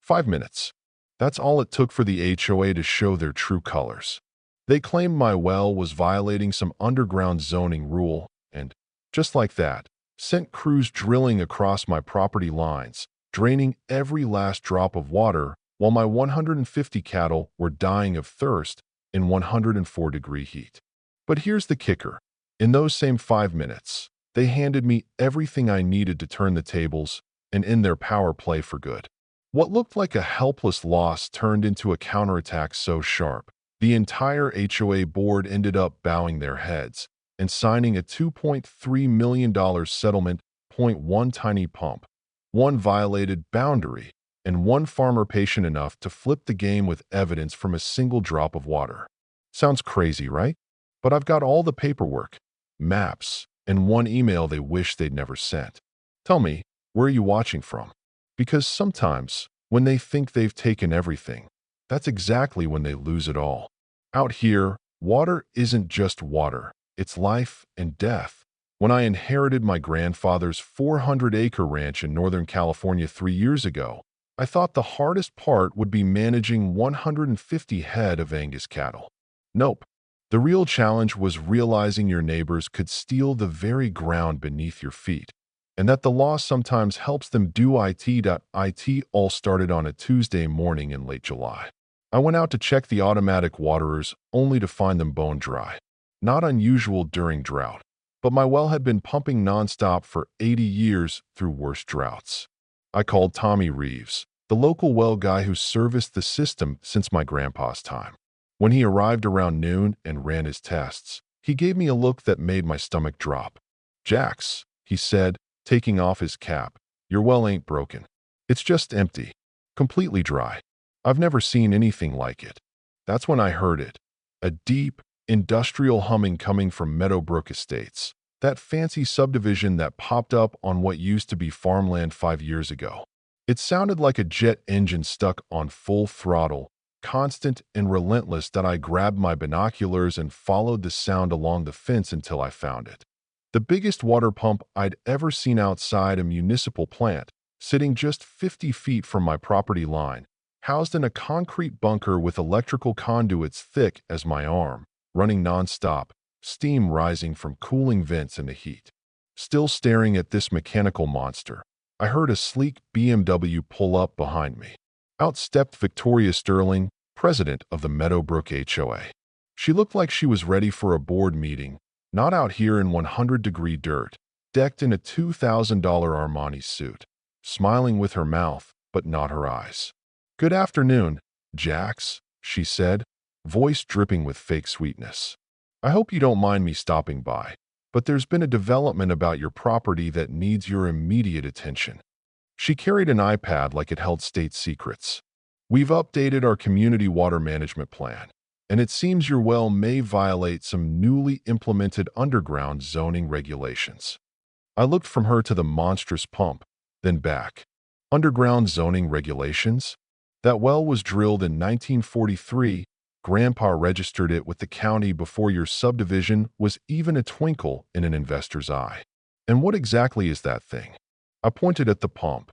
5 minutes. That's all it took for the HOA to show their true colors. They claimed my well was violating some underground zoning rule and, just like that, sent crews drilling across my property lines, draining every last drop of water while my 150 cattle were dying of thirst in 104-degree heat. But here's the kicker. In those same 5 minutes, they handed me everything I needed to turn the tables and end their power play for good. What looked like a helpless loss turned into a counterattack so sharp, the entire HOA board ended up bowing their heads and signing a $2.3 million settlement. One tiny pump, one violated boundary, and one farmer patient enough to flip the game with evidence from a single drop of water. Sounds crazy, right? But I've got all the paperwork, maps, and one email they wish they'd never sent. Tell me, where are you watching from? Because sometimes, when they think they've taken everything, that's exactly when they lose it all. Out here, water isn't just water, it's life and death. When I inherited my grandfather's 400-acre ranch in Northern California 3 years ago, I thought the hardest part would be managing 150 head of Angus cattle. Nope. The real challenge was realizing your neighbors could steal the very ground beneath your feet, and that the law sometimes helps them do it. It all started on a Tuesday morning in late July. I went out to check the automatic waterers only to find them bone dry. Not unusual during drought, but my well had been pumping nonstop for 80 years through worse droughts. I called Tommy Reeves, the local well guy who serviced the system since my grandpa's time. When he arrived around noon and ran his tests, he gave me a look that made my stomach drop. "Jax," he said, taking off his cap, "your well ain't broken. It's just empty. Completely dry. I've never seen anything like it." That's when I heard it. A deep, industrial humming coming from Meadowbrook Estates, that fancy subdivision that popped up on what used to be farmland 5 years ago. It sounded like a jet engine stuck on full throttle, constant and relentless, that I grabbed my binoculars and followed the sound along the fence until I found it. The biggest water pump I'd ever seen outside a municipal plant, sitting just 50 feet from my property line, housed in a concrete bunker with electrical conduits thick as my arm, running nonstop, steam rising from cooling vents in the heat. Still staring at this mechanical monster, I heard a sleek BMW pull up behind me. Out stepped Victoria Sterling, president of the Meadowbrook HOA. She looked like she was ready for a board meeting, not out here in 100-degree dirt, decked in a $2,000 Armani suit, smiling with her mouth, but not her eyes. "Good afternoon, Jax," she said, voice dripping with fake sweetness. "I hope you don't mind me stopping by, but there's been a development about your property that needs your immediate attention." She carried an iPad like it held state secrets. "We've updated our community water management plan, and it seems your well may violate some newly implemented underground zoning regulations." I looked from her to the monstrous pump, then back. Underground zoning regulations? That well was drilled in 1943. Grandpa registered it with the county before your subdivision was even a twinkle in an investor's eye. And what exactly is that thing? I pointed at the pump.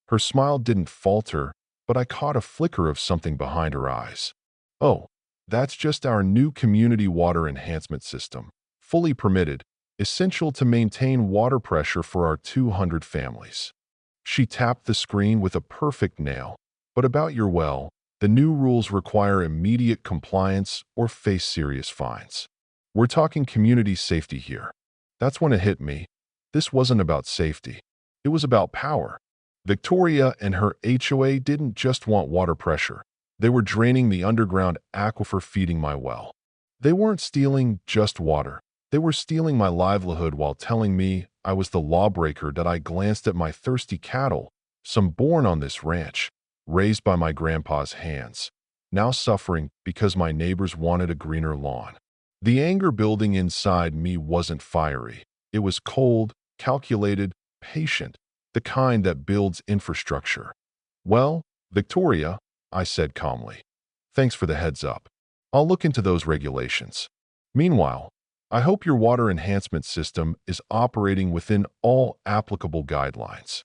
Her smile didn't falter, but I caught a flicker of something behind her eyes. "Oh, that's just our new community water enhancement system, fully permitted, essential to maintain water pressure for our 200 families." She tapped the screen with a perfect nail. "But about your well, the new rules require immediate compliance or face serious fines. We're talking community safety here." That's when it hit me. This wasn't about safety. It was about power. Victoria and her HOA didn't just want water pressure. They were draining the underground aquifer feeding my well. They weren't stealing just water. They were stealing my livelihood while telling me I was the lawbreaker. That I glanced at my thirsty cattle, some born on this ranch, raised by my grandpa's hands, now suffering because my neighbors wanted a greener lawn. The anger building inside me wasn't fiery. It was cold, calculated, patient, the kind that builds infrastructure. "Well, Victoria," I said calmly, "thanks for the heads up. I'll look into those regulations. Meanwhile, I hope your water enhancement system is operating within all applicable guidelines."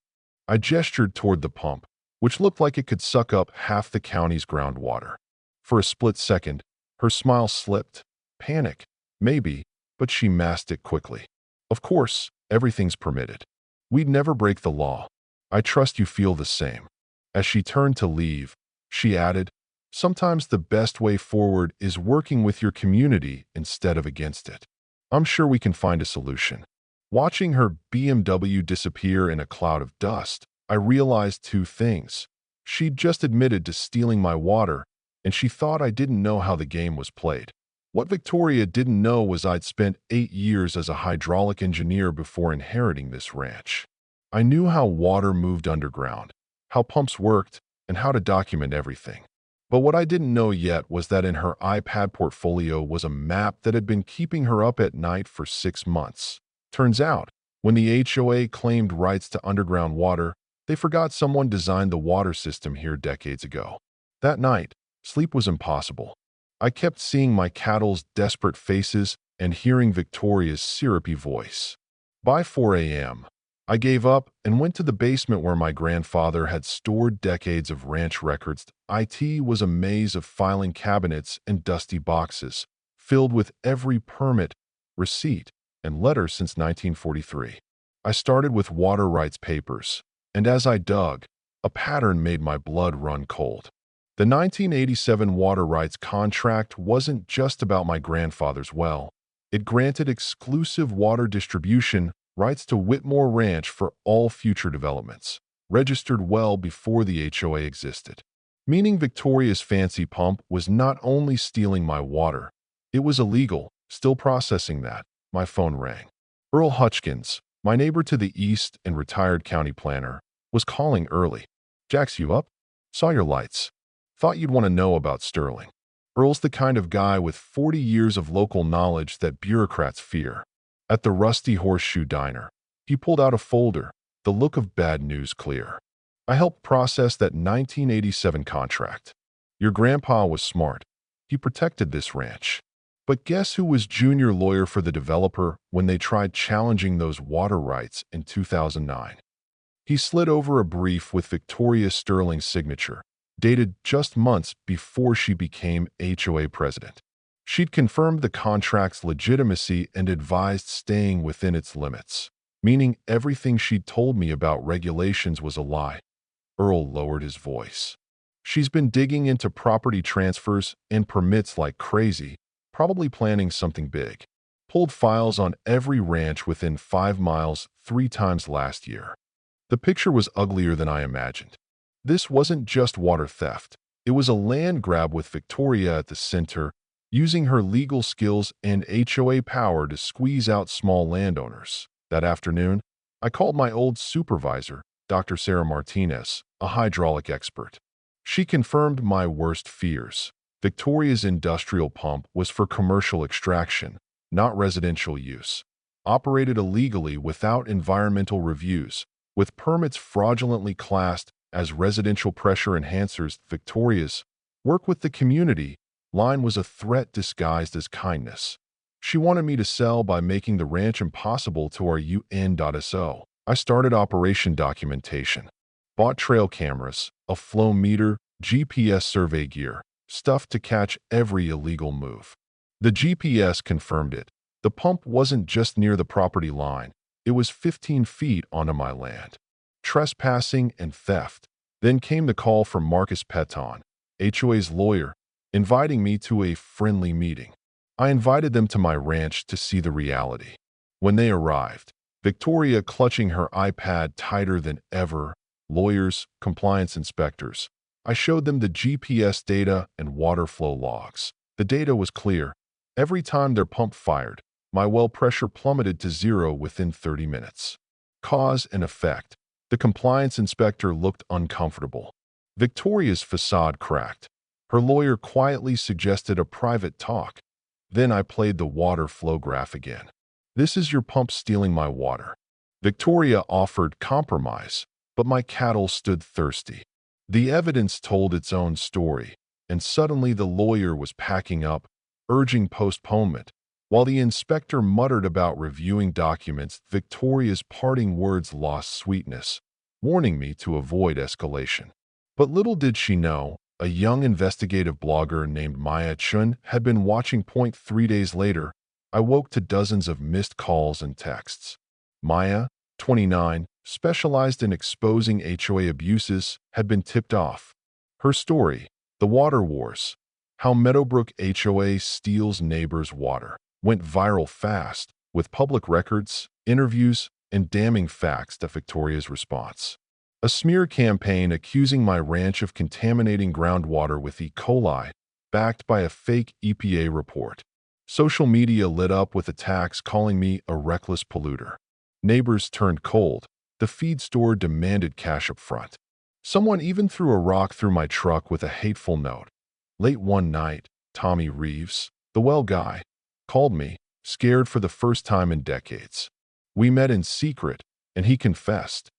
I gestured toward the pump, which looked like it could suck up half the county's groundwater. For a split second, her smile slipped. Panic, maybe, but she masked it quickly. Of course, everything's permitted. We'd never break the law. I trust you feel the same. As she turned to leave, she added, sometimes the best way forward is working with your community instead of against it. I'm sure we can find a solution. Watching her BMW disappear in a cloud of dust, I realized two things. She'd just admitted to stealing my water, and she thought I didn't know how the game was played. What Victoria didn't know was I'd spent 8 years as a hydraulic engineer before inheriting this ranch. I knew how water moved underground, how pumps worked, and how to document everything. But what I didn't know yet was that in her iPad portfolio was a map that had been keeping her up at night for 6 months. Turns out, when the HOA claimed rights to underground water, they forgot someone designed the water system here decades ago. That night, sleep was impossible. I kept seeing my cattle's desperate faces and hearing Victoria's syrupy voice. By 4 a.m., I gave up and went to the basement where my grandfather had stored decades of ranch records. It was a maze of filing cabinets and dusty boxes, filled with every permit, receipt, and letter since 1943. I started with water rights papers, and as I dug, a pattern made my blood run cold. The 1987 water rights contract wasn't just about my grandfather's well. It granted exclusive water distribution rights to Whitmore Ranch for all future developments, registered well before the HOA existed. Meaning Victoria's fancy pump was not only stealing my water, it was illegal. Still processing that, my phone rang. Earl Hutchkins, my neighbor to the east and retired county planner, was calling early. "Jax, you up? Saw your lights. Thought you'd want to know about Sterling." Earl's the kind of guy with 40 years of local knowledge that bureaucrats fear. At the Rusty Horseshoe Diner, he pulled out a folder, the look of bad news clear. "I helped process that 1987 contract. Your grandpa was smart. He protected this ranch. But guess who was junior lawyer for the developer when they tried challenging those water rights in 2009? He slid over a brief with Victoria Sterling's signature, dated just months before she became HOA president. She'd confirmed the contract's legitimacy and advised staying within its limits, meaning everything she'd told me about regulations was a lie. Earl lowered his voice. "She's been digging into property transfers and permits like crazy, probably planning something big. Pulled files on every ranch within 5 miles 3 times last year." The picture was uglier than I imagined. This wasn't just water theft. It was a land grab with Victoria at the center, using her legal skills and HOA power to squeeze out small landowners. That afternoon, I called my old supervisor, Dr. Sarah Martinez, a hydraulic expert. She confirmed my worst fears. Victoria's industrial pump was for commercial extraction, not residential use. Operated illegally without environmental reviews, with permits fraudulently classed as residential pressure enhancers. Victoria's "work with the community" line was a threat disguised as kindness. She wanted me to sell by making the ranch impossible to our UN.SO. I started operation documentation. Bought trail cameras, a flow meter, GPS survey gear, stuff to catch every illegal move. The GPS confirmed it. The pump wasn't just near the property line. It was 15 feet onto my land. Trespassing and theft. Then came the call from Marcus Peton, HOA's lawyer, inviting me to a friendly meeting. I invited them to my ranch to see the reality. When they arrived, Victoria clutching her iPad tighter than ever, lawyers, compliance inspectors. I showed them the GPS data and water flow logs. The data was clear. Every time their pump fired, my well pressure plummeted to 0 within 30 minutes. Cause and effect. The compliance inspector looked uncomfortable. Victoria's facade cracked. Her lawyer quietly suggested a private talk. Then I played the water flow graph again. "This is your pump stealing my water." Victoria offered compromise, but my cattle stood thirsty. The evidence told its own story, and suddenly the lawyer was packing up, urging postponement. While the inspector muttered about reviewing documents, Victoria's parting words lost sweetness, warning me to avoid escalation. But little did she know, a young investigative blogger named Maya Chun had been watching point 3 days later. I woke to dozens of missed calls and texts. Maya, 29, specialized in exposing HOA abuses, had been tipped off. Her story, The Water Wars, How Meadowbrook HOA Steals Neighbors' Water, went viral fast, with public records, interviews, and damning facts to Victoria's response. A smear campaign accusing my ranch of contaminating groundwater with E. coli, backed by a fake EPA report. Social media lit up with attacks calling me a reckless polluter. Neighbors turned cold. The feed store demanded cash up front. Someone even threw a rock through my truck with a hateful note. Late one night, Tommy Reeves, the well guy, called me, scared for the first time in decades. We met in secret, and he confessed.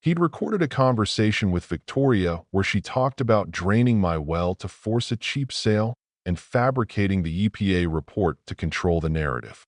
He'd recorded a conversation with Victoria where she talked about draining my well to force a cheap sale and fabricating the EPA report to control the narrative.